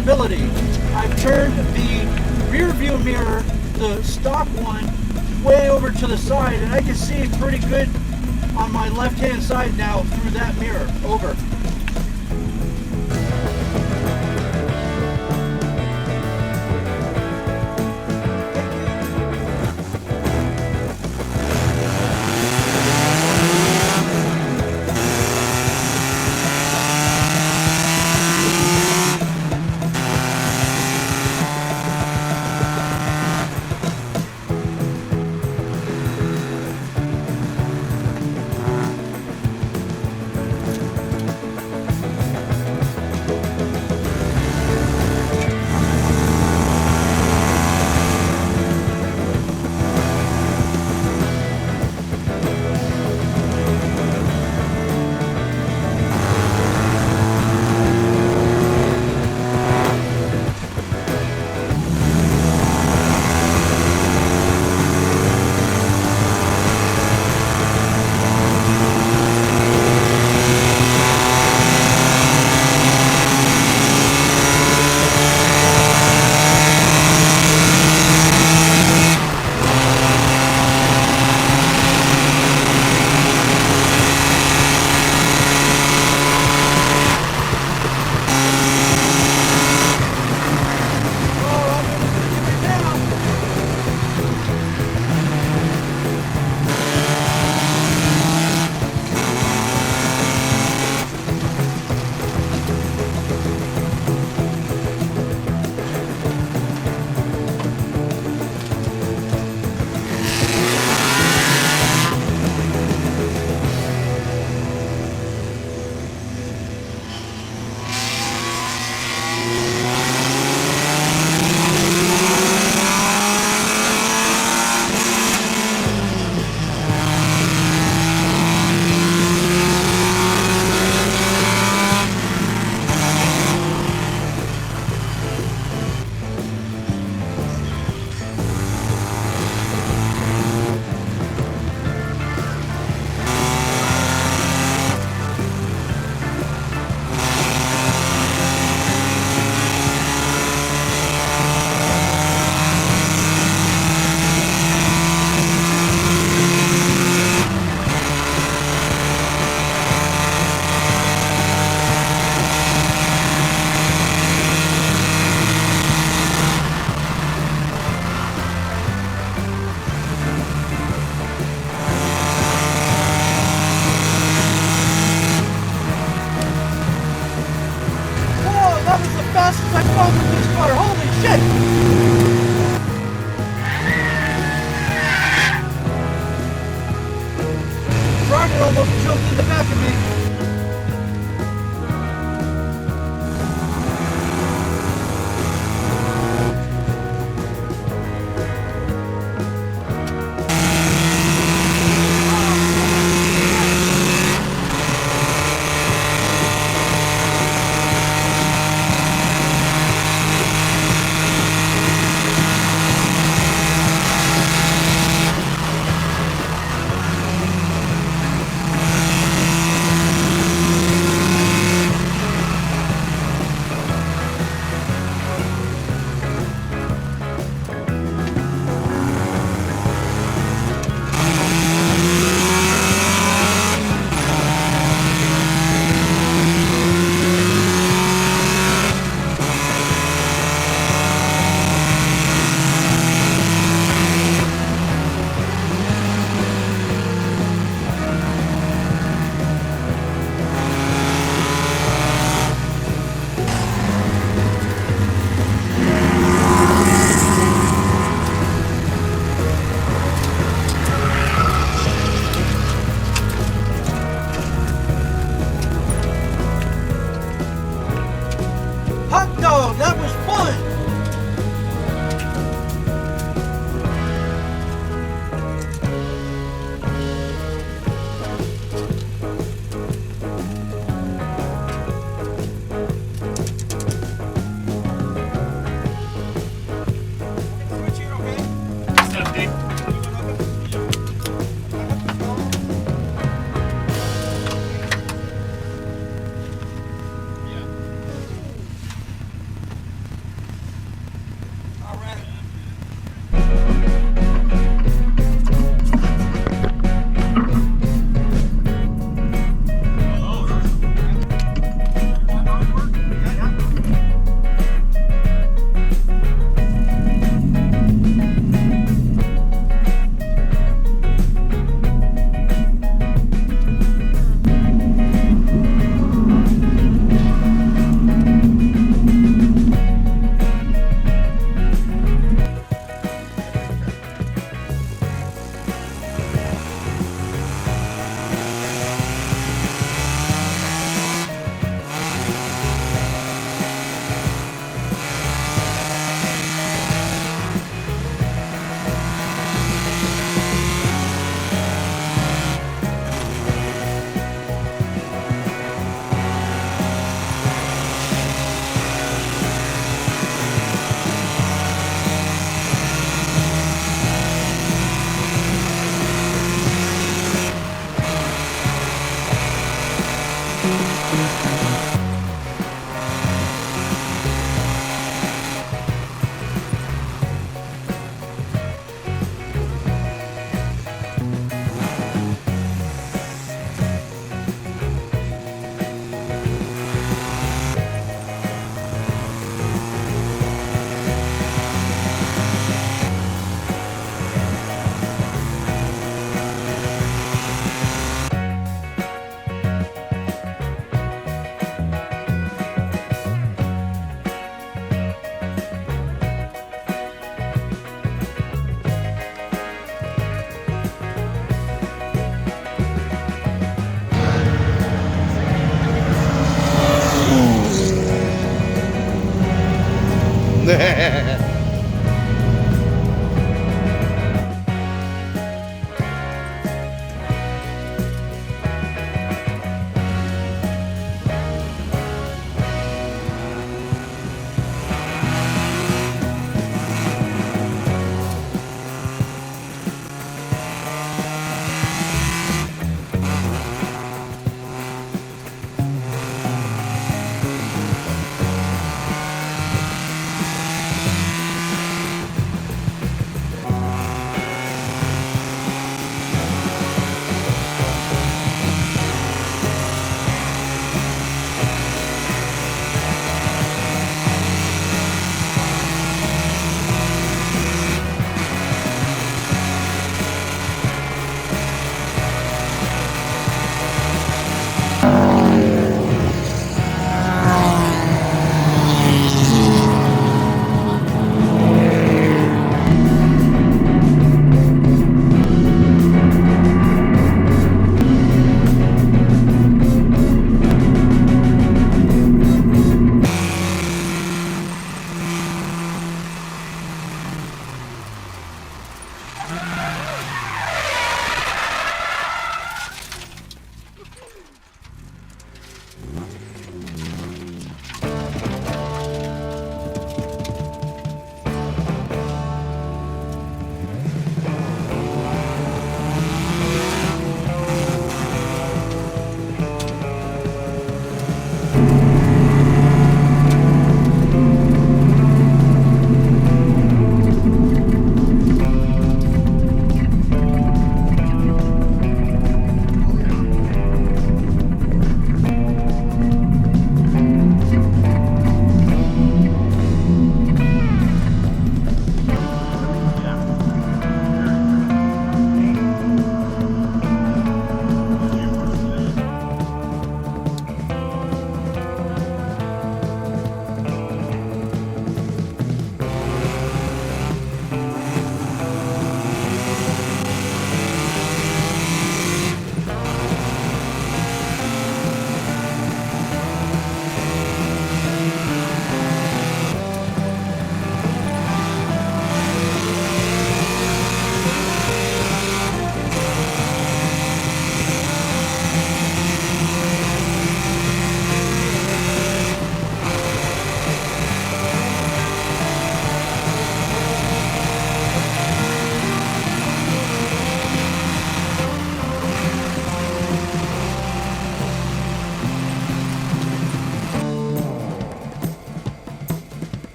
visibility. I've turned the rear view mirror, the stock one, way over to the side, and I can see pretty good on my left hand side now through that mirror. Over.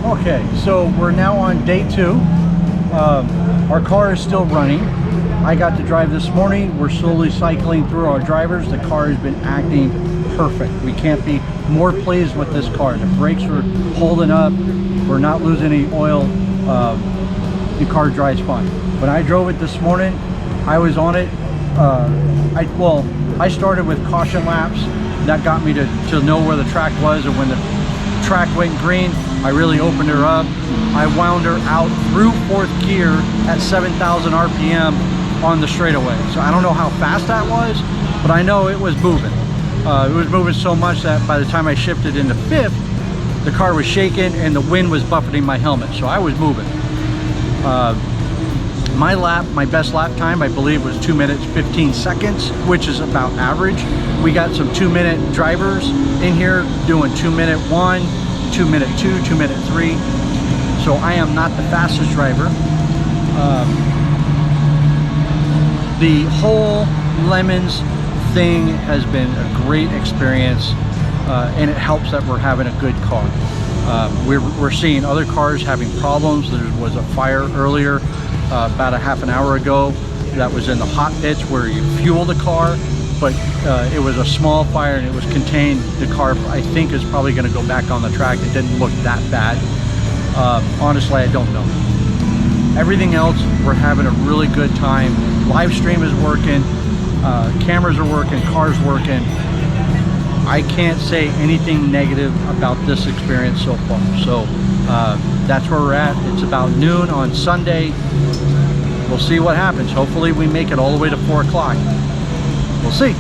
Okay, so we're now on day 2. Our car is still running. I got to drive this morning. We're slowly cycling through our drivers. The car has been acting perfect. We can't be more pleased with this car. The brakes are holding up. We're not losing any oil. The car drives fine. When I drove it this morning, I was on it. I started with caution laps. That got me to know where the track was, and when the track went green, I really opened her up. I wound her out through 4th gear at 7,000 RPM on the straightaway. So I don't know how fast that was, but I know it was moving. It was moving so much that by the time I shifted into 5th, the car was shaking and the wind was buffeting my helmet. So I was moving. My best lap time, I believe, was 2 minutes 15 seconds, which is about average. We got some 2-minute drivers in here doing 2-minute 1, 2-minute 2, 2-minute 3. So I am not the fastest driver. The whole Lemons thing has been a great experience, and it helps that we're having a good car. We're seeing other cars having problems. There was a fire earlier, about a half an hour ago, that was in the hot pits where you fuel the car, but it was a small fire and it was contained. The car, I think, is probably going to go back on the track. It didn't look that bad. Honestly, I don't know. Everything else, we're having a really good time. Live stream is working. cameras are working, cars working. I can't say anything negative about this experience so far. So that's where we're at. It's about noon on Sunday. We'll see what happens. Hopefully we make it all the way to 4 o'clock. We'll see.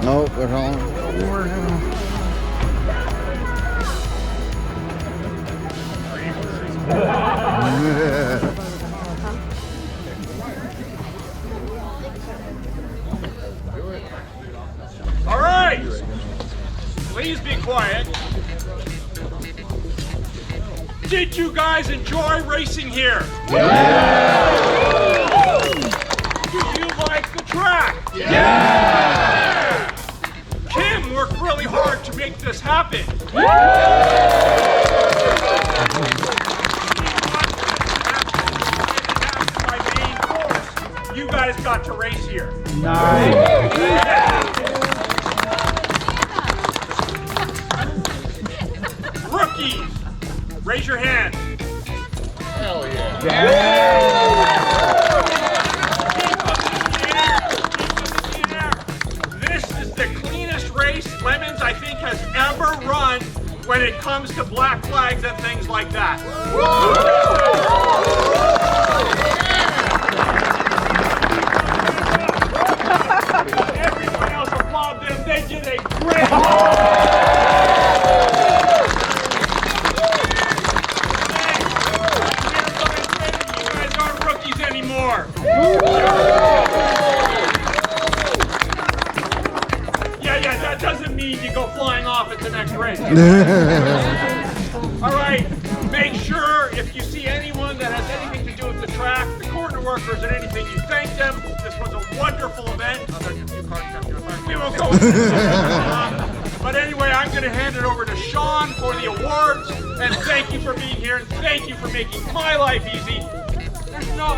No, we're on. All right, please be quiet. Did you guys enjoy racing here? Yeah! Do you like the track? Yeah! Kim worked really hard to make this happen. My main course. You guys got to race here. Nice. Rookies, raise your hand. Hell yeah. This is the cleanest race Lemons, I think, has ever run when it comes to black flags and things like that. Everyone else applaud them. They did a great job. Anymore. Yeah, that doesn't mean you go flying off at the next race. All right, make sure if you see anyone that has anything to do with the track, the corner workers and anything, you thank them. This was a wonderful event. We won't go into this. But anyway, I'm going to hand it over to Sean for the awards. And thank you for being here, and thank you for making my life easy. All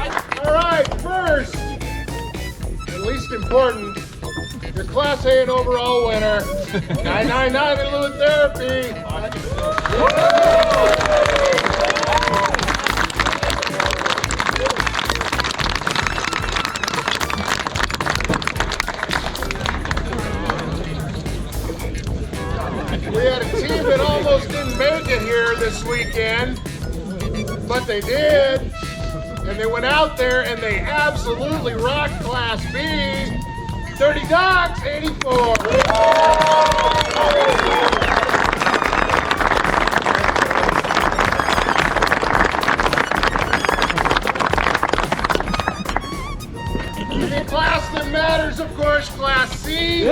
right, first, and least important, your Class A and overall winner, 999 in Fluid Therapy. We had a team that almost didn't make it here this weekend, but they did. And they went out there and they absolutely rocked Class B. 30 Dogs, 84. The class that matters, of course, Class C.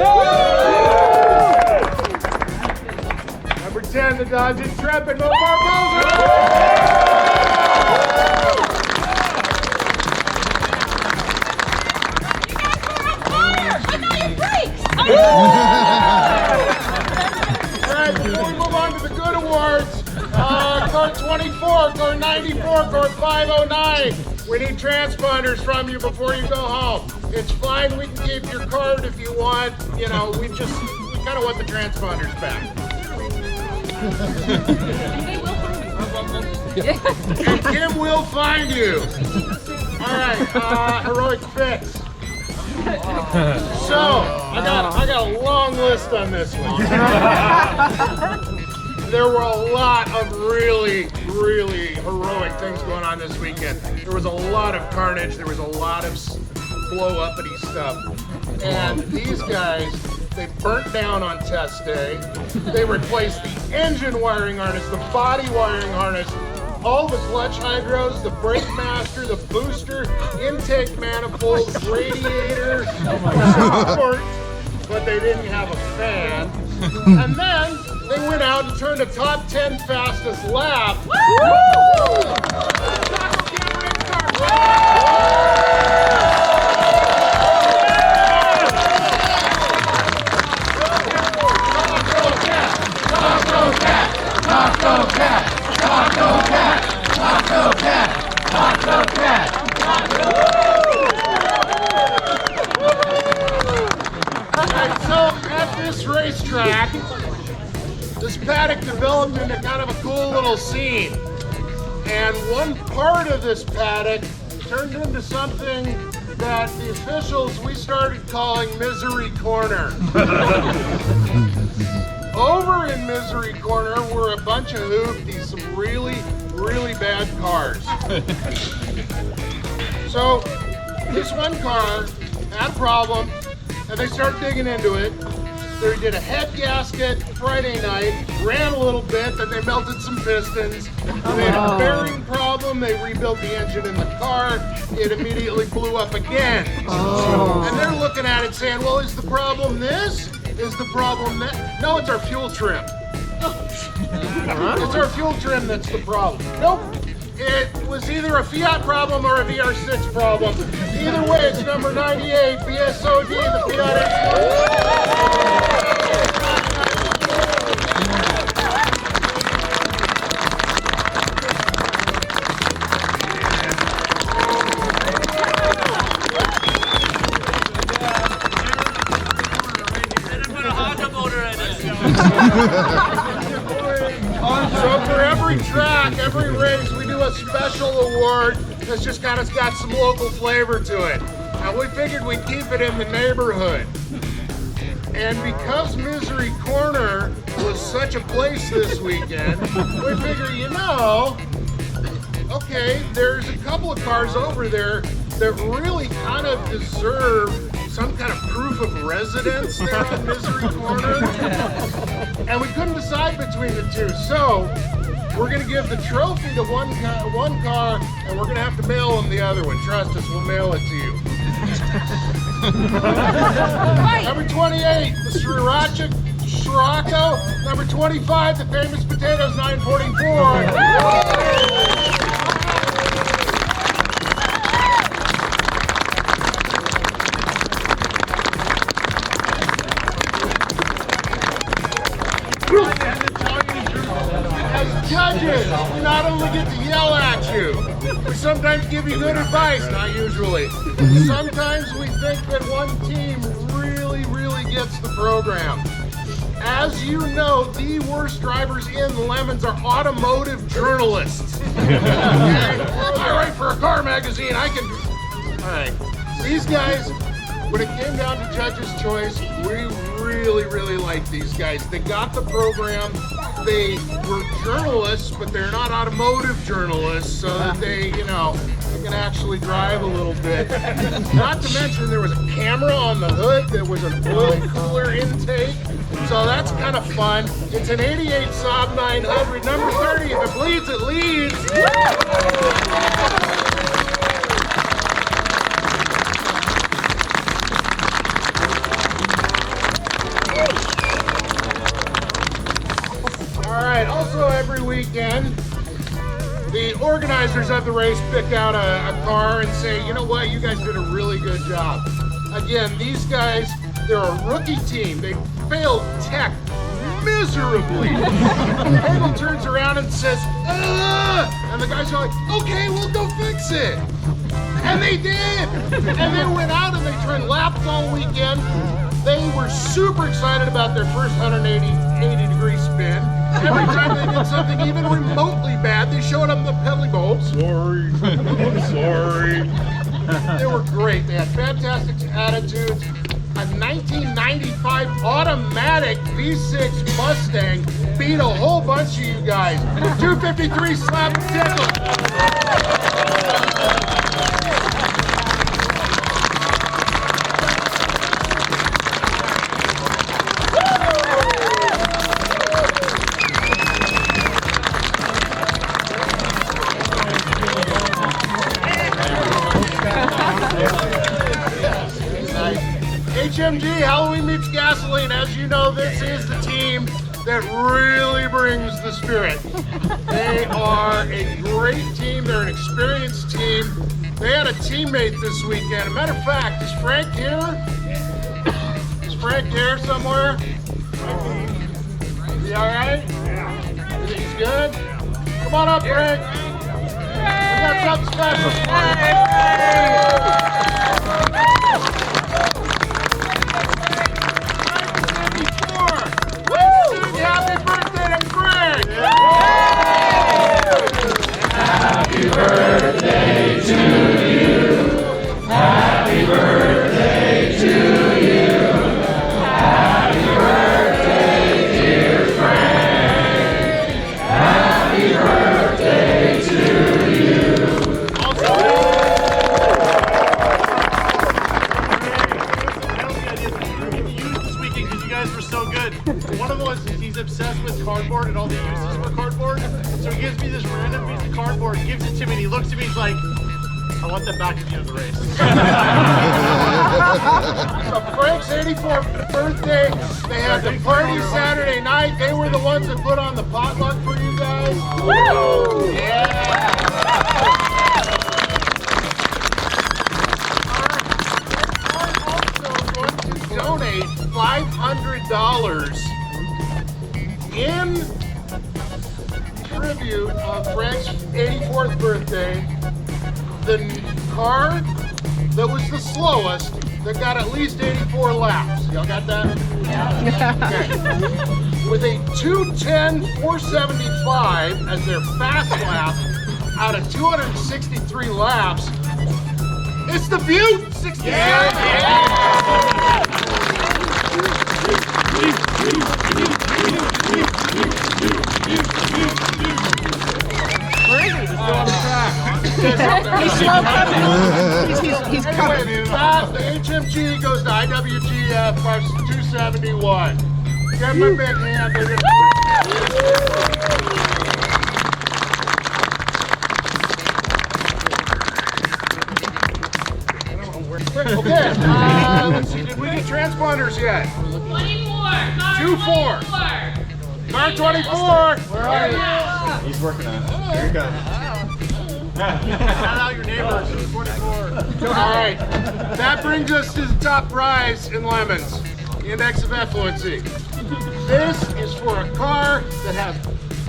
Number 10, the Dodge Intrepid, Mo Barbosa. Alright, before we move on to the good awards, car 24, car 94, car 509. We need transponders from you before you go home. It's fine, we can keep your card if you want. You know, we kind of want the transponders back. And Kim will find you. Alright, heroic fix. So, I got a long list on this one. There were a lot of really heroic things going on this weekend. There was a lot of carnage, there was a lot of blow-uppity stuff. And these guys, they burnt down on test day. They replaced the engine wiring harness, the body wiring harness, all the clutch hydros, the brake master, the booster, intake manifolds, radiator, support, but they didn't have a fan. And then they went out and turned a top 10 fastest lap. Racetrack, this paddock developed into kind of a cool little scene, and one part of this paddock turned into something that the officials we started calling Misery Corner. Over in Misery Corner were a bunch of hoopties, some really bad cars. So this one car had a problem, and they started digging into it. They did a head gasket Friday night, ran a little bit, then they melted some pistons. They had a bearing problem, they rebuilt the engine in the car, it immediately blew up again. And they're looking at it saying, well, is the problem this? Is the problem that? No, it's our fuel trim. It's our fuel trim that's the problem. Nope. It was either a Fiat problem or a VR6 problem. Either way, it's number 98, BSOD, the Fiat. So for every track, every race, we do a special award that's just got some local flavor to it. And we figured we'd keep it in the neighborhood. And because Misery Corner was such a place this weekend, we figure, you know, okay, there's a couple of cars over there that really kind of deserve some kind of proof of residence there on Misery Corner. And we couldn't decide between the two. So we're going to give the trophy to one car, and we're going to have to mail them the other one. Trust us, we'll mail it to you. Number 28, the Sriracha. Number 25, the famous Potatoes 944. Judges, we not only get to yell at you, we sometimes give you good advice, not usually. Sometimes we think that one team really gets the program. As you know, the worst drivers in Lemons are automotive journalists. Okay? I write for a car magazine, I can... All right, these guys, when it came down to judges' choice, we really like these guys. They got the program. They were journalists, but they're not automotive journalists, so that they, you know, they can actually drive a little bit. Not to mention there was a camera on the hood, there was an oil cooler intake, so that's kind of fun. It's an 88 Saab 900, number 30, if it bleeds, it leads. Also, every weekend, the organizers of the race pick out a car and say, you know what, you guys did a really good job. Again, these guys, they're a rookie team. They failed tech miserably. Hegel turns around and says, ugh! And the guys are like, okay, we'll go fix it. And they did. And they went out and they turned laps all weekend. They were super excited about their first 180-degree spin. Every time they did something even remotely bad, they showed up the pedally bulbs. Sorry, I'm sorry. They were great. They had fantastic attitudes. A 1995 automatic V6 Mustang beat a whole bunch of you guys. 253 slap tickle. HMG, Halloween Meets Gasoline. As you know, this is the team that really brings the spirit. They are a great team. They're an experienced team. They had a teammate this weekend. As a matter of fact, is Frank here? Is Frank here somewhere? Is he all right? He's good? Come on up, Frank. We got something special for you. Happy birthday to Frank! Happy birthday to you. Happy birthday to you. Happy birthday, dear Frank. Happy birthday to you. Also, guys were so good. One of them was he's obsessed with cardboard and all the uses for cardboard. So he gives me this random piece of cardboard, gives it to me, and he looks at me, he's like, I want that back at the end of the race. So Frank's 84th birthday, they had the party Saturday night. They were the ones that put on the potluck for you guys. Woo! Yeah! I'm also going to donate $500 in tribute of Frank's 84th birthday. The car that was the slowest, that got at least 84 laps. Y'all got that? Yeah. Okay. With a 2:10.475 as their fast lap out of 263 laps, it's the Butte 66. Yeah. He's coming. The HMG goes to IWGF 271. Give him a big hand. Okay, let's see, did we do transponders yet? 24. Car 24. Where are you? He's working on it. Here you go. Shout out your neighbors. 24. All right, that brings us to the top prize in Lemons, the Index of Effluency. This is for a car that has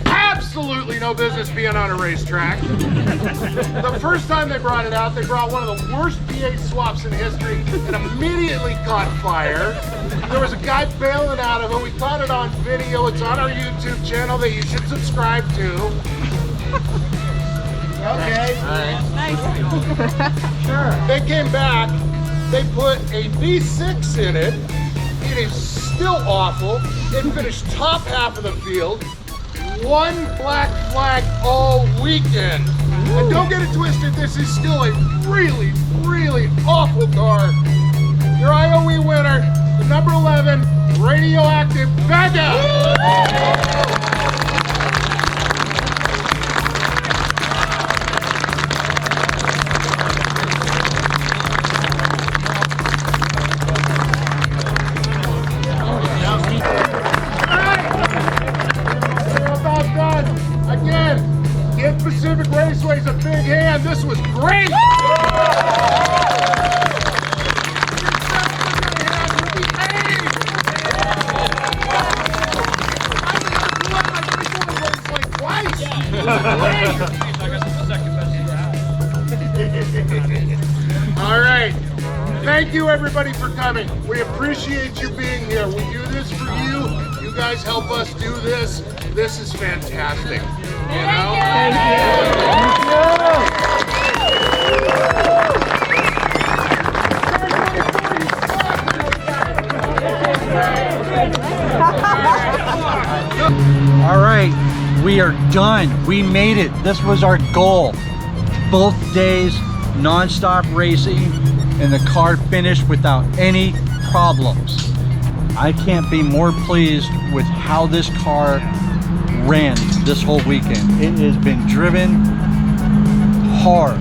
absolutely no business being on a racetrack. The first time they brought it out, they brought one of the worst V8 swaps in history and immediately caught fire. There was a guy bailing out of it. We caught it on video. It's on our YouTube channel that you should subscribe to. Okay. All right. Nice. Sure. They came back. They put a V6 in it. It is still awful. It finished top half of the field. One black flag all weekend. And don't get it twisted, this is still a really, really awful car. Your IOE winner, the number 11 Radioactive Vega. Pacific Raceway's a big hand. This was great. All right. Thank you, everybody, for coming. We appreciate you being here. We do this for you. You guys help us do this. This is fantastic. You know? Thank All right, we are done. We made it. This was our goal. Both days, non-stop racing, and the car finished without any problems. I can't be more pleased with how this car ran this whole weekend. It has been driven hard.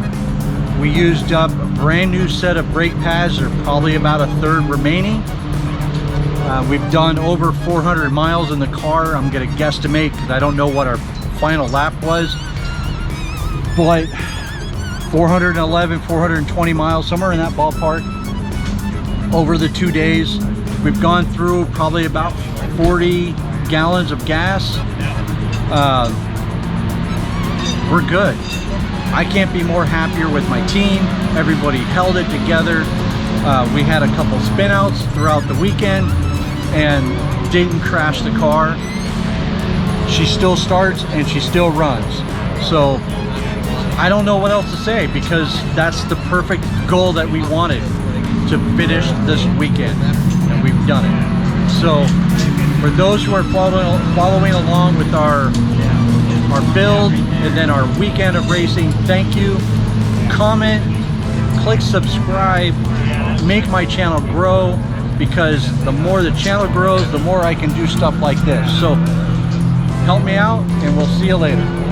We used up a brand new set of brake pads. They're probably about a third remaining. We've done over 400 miles in the car. I'm gonna guesstimate because I don't know what our final lap was, but 411, 420 miles, somewhere in that ballpark over the 2 days. We've gone through probably about 40 gallons of gas. We're good. I can't be more happier with my team. Everybody held it together. We had a couple spin outs throughout the weekend and didn't crash the car. She still starts and she still runs. So I don't know what else to say, because that's the perfect goal that we wanted, to finish this weekend, and we've done it. So for those who are following along with our build and then our weekend of racing, thank you. Comment, click subscribe, make my channel grow. because the more the channel grows, the more I can do stuff like this. So help me out, and we'll see you later.